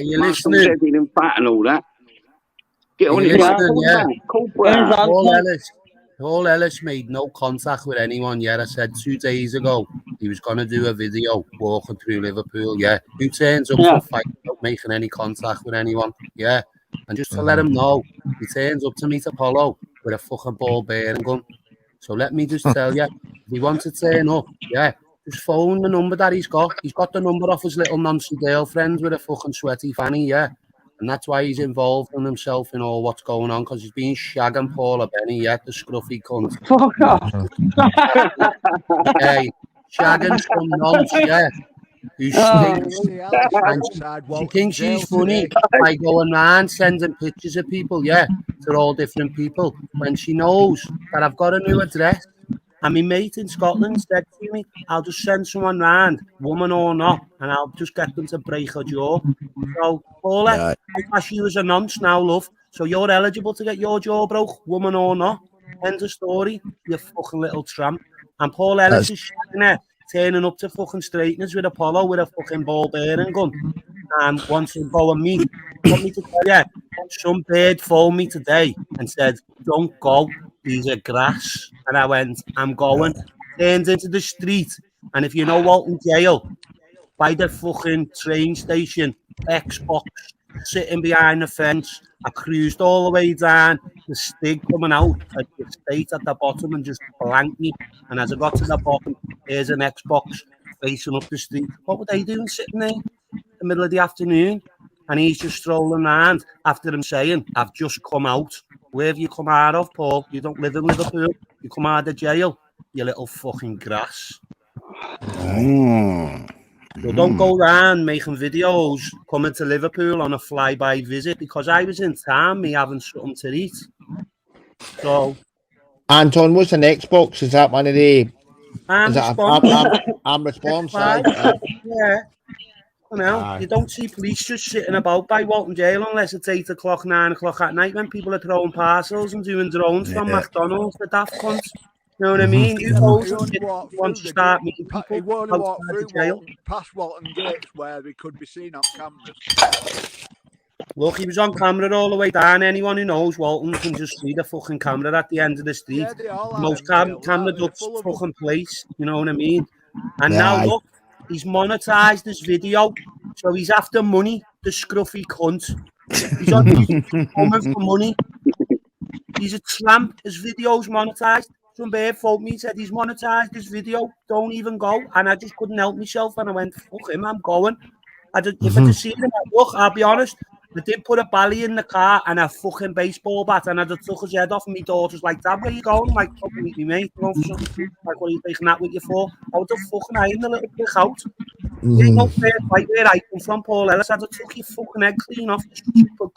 You listening? In fat and all that. Get on it, yeah. Cool, Paul Ellis made no contact with anyone yet. I said 2 days ago he was going to do a video walking through Liverpool. Yeah, who turns up for a fight without making any contact with anyone? Yeah, and just to let him know, he turns up to meet Apollo with a fucking ball bearing gun. So let me just tell you, if he wants to turn up, yeah, just phone the number that he's got. He's got the number off his little noncy girlfriend with a fucking sweaty fanny, yeah. And that's why he's involved in himself in all what's going on, because he's been shagging Paula Benny, yeah, the scruffy cunt. Fuck off. Hey, shagging some nonce, yeah, who stinks. She thinks she's funny by going around sending pictures of people, yeah, to all different people, when she knows that I've got a new address. And my mate in Scotland said to me, I'll just send someone round, woman or not, and I'll just get them to break her jaw. So, Paula, I class you as a nonce now, love. So you're eligible to get your jaw broke, woman or not. End of story, you fucking little tramp. And Paul Ellis is shagging her, turning up to fucking straighteners with Apollo with a fucking ball bearing gun. And wants to go and meet. Want me to tell you, some bird phoned me today and said, don't go. He's a grass. And I went, I'm going. Turned into the street. And if you know Walton Jail, by the fucking train station, Xbox, sitting behind the fence, I cruised all the way down, the stig coming out at the state at the bottom and just blanked me. And as I got to the bottom, there's an Xbox facing up the street. What were they doing sitting there in the middle of the afternoon? And he's just strolling around after him saying, I've just come out. Where have you come out of, Paul? You don't live in Liverpool. You come out of jail, you little fucking grass. So don't go around making videos coming to Liverpool on a fly-by visit, because I was in town, me having something to eat. So, Anton, what's an Xbox? Is that one of the... I'm response. Yeah. You know, you don't see police just sitting about by Walton Jail unless it's 8 o'clock, 9 o'clock at night when people are throwing parcels and doing drones from McDonald's, the daft cunts. You know what I mean? Who knows if wants to start meeting people? He won't walk through past Walton Gates where they could be seen on cameras. Look, he was on camera all the way down. Anyone who knows Walton can just see the fucking camera at the end of the street. Yeah, most camera ducks fucking place. You know what I mean? And now look, he's monetized this video, so he's after money. The scruffy cunt. He's on YouTube coming for money. He's a tramp. His video's monetized. Some bird phoned me and said he's monetized this video. Don't even go. And I just couldn't help myself. And I went, fuck him, I'm going. If I'd seen him, look, I'll be honest. I did put a bally in the car and a fucking baseball bat, and I just took his head off. And my daughter's like, Dad, where you going? I'm like, fucking meet me, mate. Like, what are you taking that with you for? I would have fucking ironed the little prick out. You ain't no fair fight where I come from, Paul Ellis. I'd have took your fucking egg clean off your stupid cunt.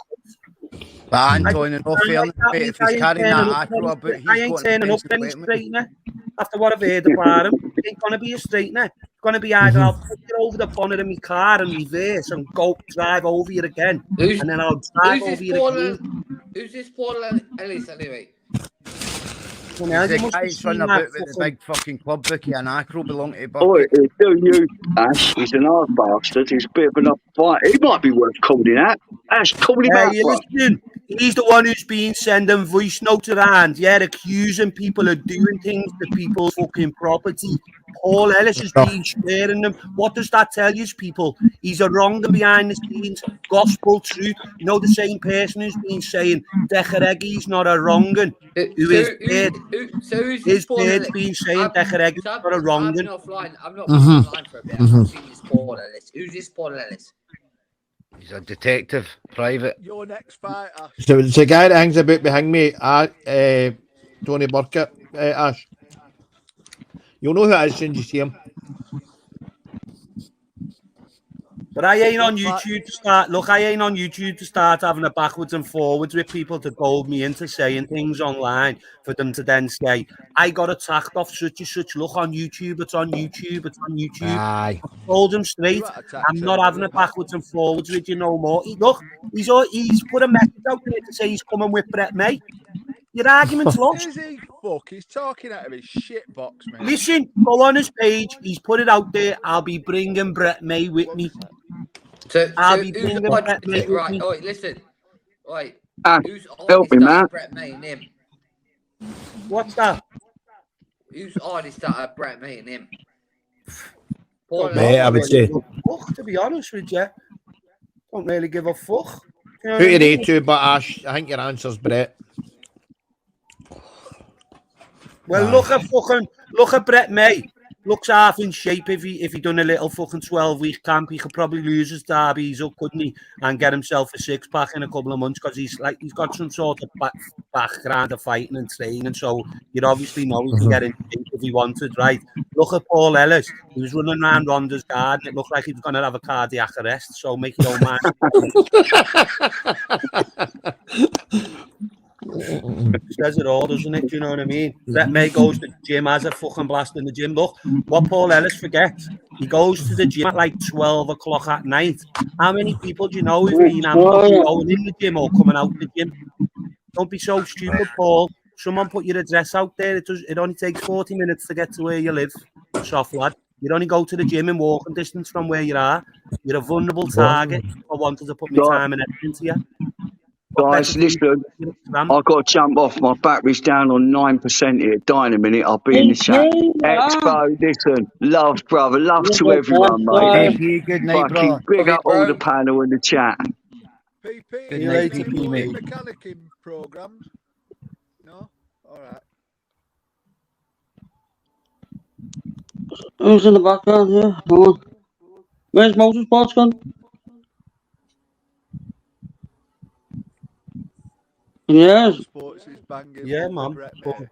But Anton, in all fairness, if he's carrying that acro about, I ain't turning up any straightener after what I've heard about him. It ain't gonna be a straightener. It's gonna be either I'll put you over the bonnet of my car and reverse and go drive over you again, and then I'll drive over you again. Who's this Paul Ellis anyway? The guy's running about with the big fucking club bookie and acro belong to Bucky. Oh, it's still you, Ash. He's an old bastard. He's a bit of an fight. He might be worth calling out. Ash, call him out. Listen, he's the one who's been sending voice notes around, accusing people of doing things to people's fucking property. Paul Ellis has been sharing them. What does that tell you, people? He's a wronger behind the scenes, gospel truth. You know, the same person who's been saying Decheregi's not a wrong'un. His beard's been saying Decheregi's not a wrong'un. I'm not offline for a bit. I've not seen this Paul Ellis. Who's this Paul Ellis? He's a detective, private. Your next fighter. So it's a guy that hangs about behind me, Tony Burkett, Ash. You'll know who it is as soon as you see him. But I ain't on YouTube to start. Look, I ain't on YouTube to start having a backwards and forwards with people to goad me into saying things online for them to then say, I got attacked off such and such. Look on YouTube, it's on YouTube, it's on YouTube. Aye. I told him straight, I'm not having a backwards and forwards with you no more. Look, he's put a message out there to say he's coming with Brett May. Your argument's lost. Is he fuck? He's talking out of his shit box, man. Listen, go on his page. He's put it out there. I'll be bringing Brett May with me. So I'll be who's bringing the Brett budget? May with Right, me. oh, listen. Right, Ah, who's help artist me, that man. are Brett May and him? What's that? Who's artist that are Brett May and him? Don't Mate, I would say. Fuck, to be honest with you. Don't really give a fuck. You know Who what I you mean? rate to, but Ash, I think your answer's Brett. Well, look at Brett May. Looks half in shape. If he done a little fucking 12-week camp, he could probably lose his derbies up, couldn't he? And get himself a 6-pack in a couple of months because he's got some sort of background of fighting and training. So you'd obviously know he can get in shape if he wanted, right? Look at Paul Ellis. He was running around Ronda's garden. It looked like he was going to have a cardiac arrest. So make your own mind. Says it all, doesn't it? Do you know what I mean? Brett May goes to the gym, has a fucking blast in the gym. Look, what Paul Ellis forgets, he goes to the gym at like 12 o'clock at night. How many people do you know who've been going in the gym or coming out the gym? Don't be so stupid, Paul. Someone put your address out there. It only takes 40 minutes to get to where you live. Soft lad. You'd only go to the gym in walking distance from where you are. You're a vulnerable target. I wanted to put my time and effort into you. Guys, listen, I've got to jump off. My battery's down on 9% here. Die in a minute. I'll be in the chat. Expo, listen. Love, brother. Love to everyone, mate. Good night, Fucking brother. big up all the panel in the chat. PP, Good you night, later, PP, mate. mechanic in programs. No? All right. Who's in the background here? Come on. Where's Motorsports gone? Yes. Sports is banging. Yeah, for man. Brett May.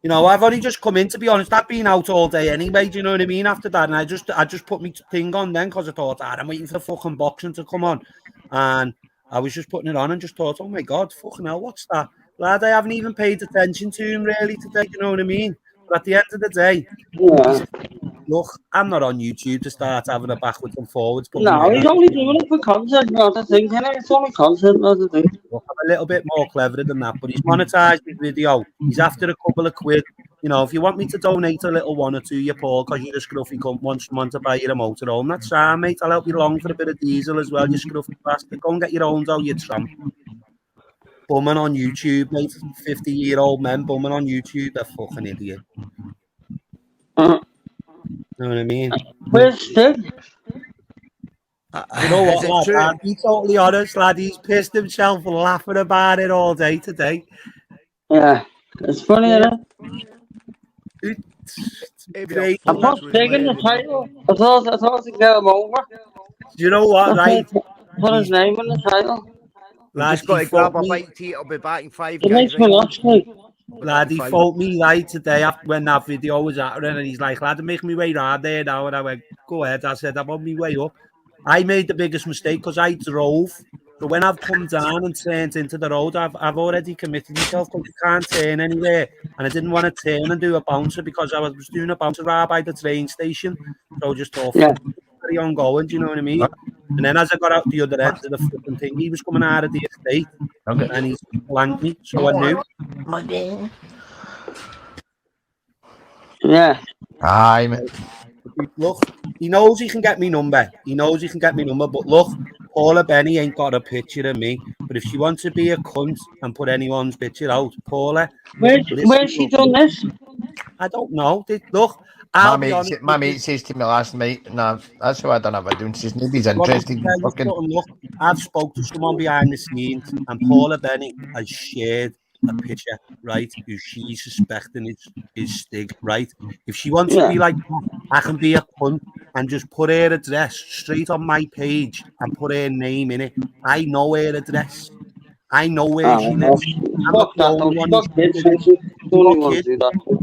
You know, I've only just come in, to be honest. I've been out all day anyway, do you know what I mean? After that, and I just put my thing on then because I thought, I'm waiting for the fucking boxing to come on. And I was just putting it on and just thought, oh my God, fucking hell, what's that? Lad, I haven't even paid attention to him really today, you know what I mean? But at the end of the day, look, I'm not on YouTube to start having a backwards and forwards. But No, he's only doing it for content, not the thing, innit? It's only content, not the thing. Look, I'm a little bit more clever than that, but he's monetized his video. He's after a couple of quid. You know, if you want me to donate a little one or two, you Paul, because you're a scruffy cunt, want someone to buy you a motorhome, that's fine, mate. I'll help you along for a bit of diesel as well, you scruffy bastard. Go and get your own, though, you tramp. Bumming on YouTube, mate. 50-year-old men bumming on YouTube, they're fucking idiot. You know what I mean? Where's Stig? You know what, lad? I'll be totally honest, lad. He's pissed himself laughing about it all day today. Yeah, it's funny, isn't it? I put Stig in the title. I thought to get him over. Do you know what, right? Put his name in the title. Lad, just got to grab a bite to eat. I'll be back in 5 It makes me laugh, like. Lad, he phoned me right today after when that video was happening, and he's like, lad, I'm making my way round there now. And I went, go ahead. I said, I'm on my way up. I made the biggest mistake because I drove. So when I've come down and turned into the road, I've already committed myself because you can't turn anywhere. And I didn't want to turn and do a bouncer because I was doing a bouncer right by the train station. So I just thought, very ongoing, do you know what I mean? And then as I got out the other end of the flipping thing, he was coming out of the estate and he blanked me. So I knew. Yeah. Aye, mate. Look, he knows he can get me number. But look, Paula Benny ain't got a picture of me. But if she wants to be a cunt and put anyone's picture out, Paula. Where's she done this? I don't know. Look, my mate says to me last night, nah, that's how I don't have a doing. Says nobody's interested in fucking. Look, I've spoke to someone behind the scenes, and Paula Benny has shared a picture, right, who she's suspecting is Stig, right? If she wants to be like, I can be a cunt and just put her address straight on my page and put her name in it. I know her address. I know where she lives. I'm not the only one.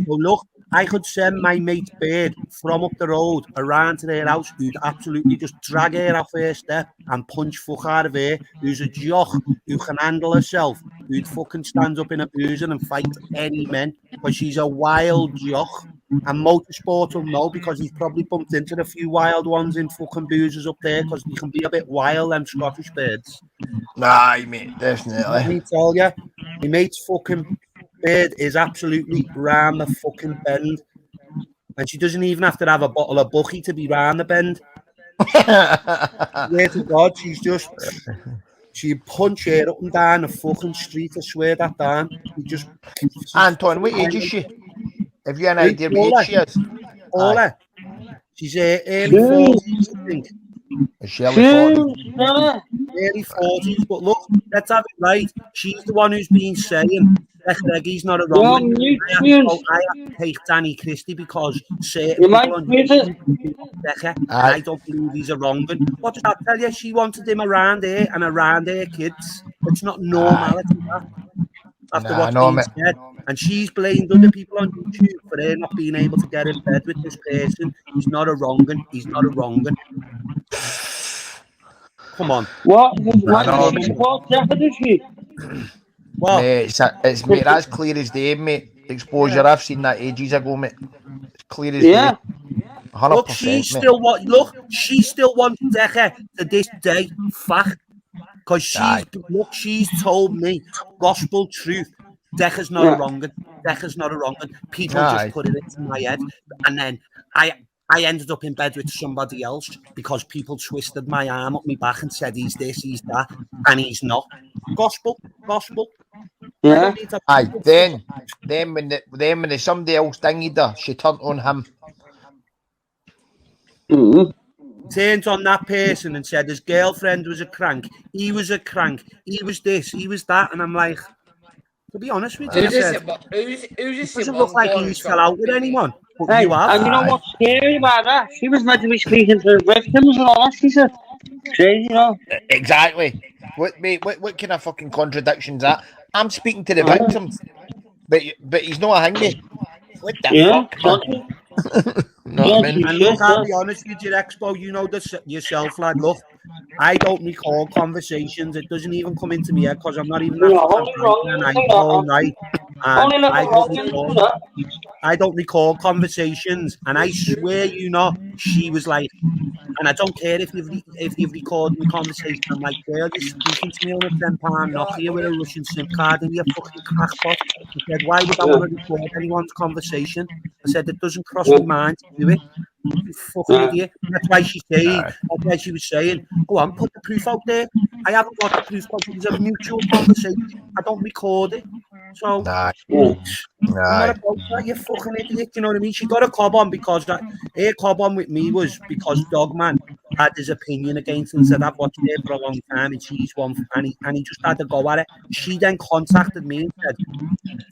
So look, I could send my mate Bird from up the road around to their house, who'd absolutely just drag her off her step and punch fuck out of her, who's a jock, who can handle herself, who'd fucking stand up in a boozer and fight any men, because she's a wild jock. And Motorsport will know because he's probably bumped into a few wild ones in fucking boozers up there, because they can be a bit wild, them Scottish birds. Aye, mate, definitely. Let me tell you, my mate's fucking Bird is absolutely round the fucking bend. And she doesn't even have to have a bottle of Bucky to be round the bend. Swear to God, she'd punch her up and down the fucking street. I swear that down. Anton, what age is she? Have you an idea what age she is? Paula. She's early 40s, I think. Is she early 40s? Early 40s, but look, let's have it right. She's the one who's been saying Reggie's not a wrong. I have to take Danny Christie because certain people on I don't believe he's a wrong. What did I tell you? She wanted him around here and around her kids. It's not normality, that. After what's been said. And she's blamed other people on YouTube for her not being able to get in bed with this person. He's not a wrong. He's not a wrong. Come on. What? Well, mate, it's mate, that's clear as day, mate. Exposure, yeah. I've seen that ages ago, mate. It's clear as day. 100%. Look, she still wants Decker to this day. Fact. Because she's told me gospel truth. Decker's not a wrong. Decker's not a wrong. People just put it into my head. And then I ended up in bed with somebody else because people twisted my arm up my back and said he's this, he's that, and he's not. Gospel. Yeah. Aye. Then when there's somebody else dinged her, she turned on him. Turned on that person and said his girlfriend was a crank. He was a crank. He was this. He was that. And I'm like, to be honest with you, who's doesn't look like he's fell out with anyone. Hey, and you know what's scary about that? She was meant to be speaking to the victims and all that. She said, crazy, you know. Exactly. What kind of fucking contradiction's that? I'm speaking to the victims, but he's not a hangy. What the fuck? No, and look, I'll be honest with you, Expo, you know this yourself, lad. Look, I don't recall conversations. It doesn't even come into me head because I'm not even all night. And I don't recall conversations, and I swear she was like, and I don't care if you've recorded the conversation. I'm like, girl, you're speaking to me on a £10 Nokia with a Russian SIM card in your fucking crackpot. I said, why would I want to record anyone's conversation? I said, it doesn't cross my mind to do it. You fucking idiot. That's why she was saying, go on, put the proof out there. I haven't got the proof because it was a mutual conversation. I don't record it. So, I'm not about that, you fucking idiot. You know what I mean? She got a cob on because her cob on with me was because Dogman had his opinion against him and said, I've watched her for a long time and she's one, and he just had to go at it. She then contacted me and said,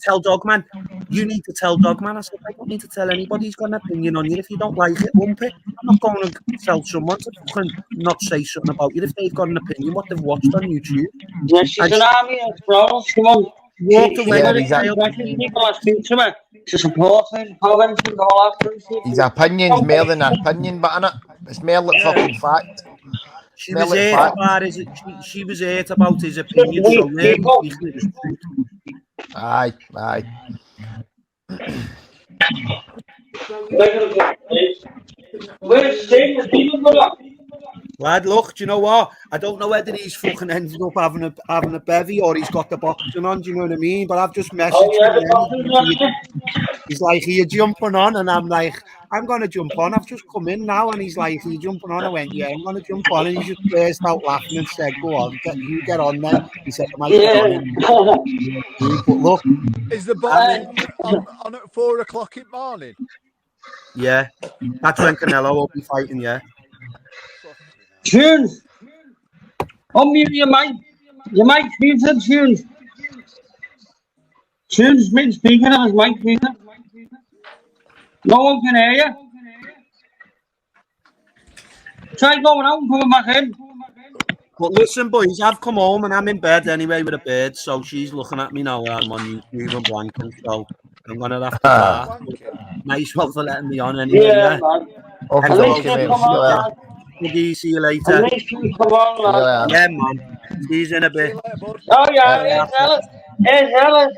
tell Dogman. You need to tell Dogman. I said, I don't need to tell anybody. He's got an opinion on you. If you don't like it, lump it. I'm not going to tell someone to fucking not say something about you if they've got an opinion, what they've watched on YouTube. Yeah, she's an army of bros. Come on. Walked away. People are speaking to me to support him, comments and all that. His opinion's more than an opinion, but innit? It's more like fucking fact. She was hurt about his opinion, so really it was truth. Aye. Lad, look, do you know what? I don't know whether he's fucking ended up having a bevy or he's got the boxing on, do you know what I mean? But I've just messaged him. He's like, are you jumping on? And I'm like, I'm going to jump on. I've just come in now. And he's like, are you jumping on? I went, yeah, I'm going to jump on. And he just burst out laughing and said, go on, you get on then. He said, I might get on. But look. Is the boxing on at 4 o'clock in the morning? Yeah. That's when Canelo will be fighting, yeah. Tunes. Unmute your mic. Your mic, Tunes. Tunes been speaking of his mic, speaker. No one can hear you. Try going out and coming back in. But listen, boys, I've come home and I'm in bed anyway with a bird, so she's looking at me now. I'm on YouTube and blanking, so I'm going to have to laugh. Nice one for letting me on anyway. Yeah, man. See you later. Yeah, man. See you in a bit. Oh, yeah, here's Ellis.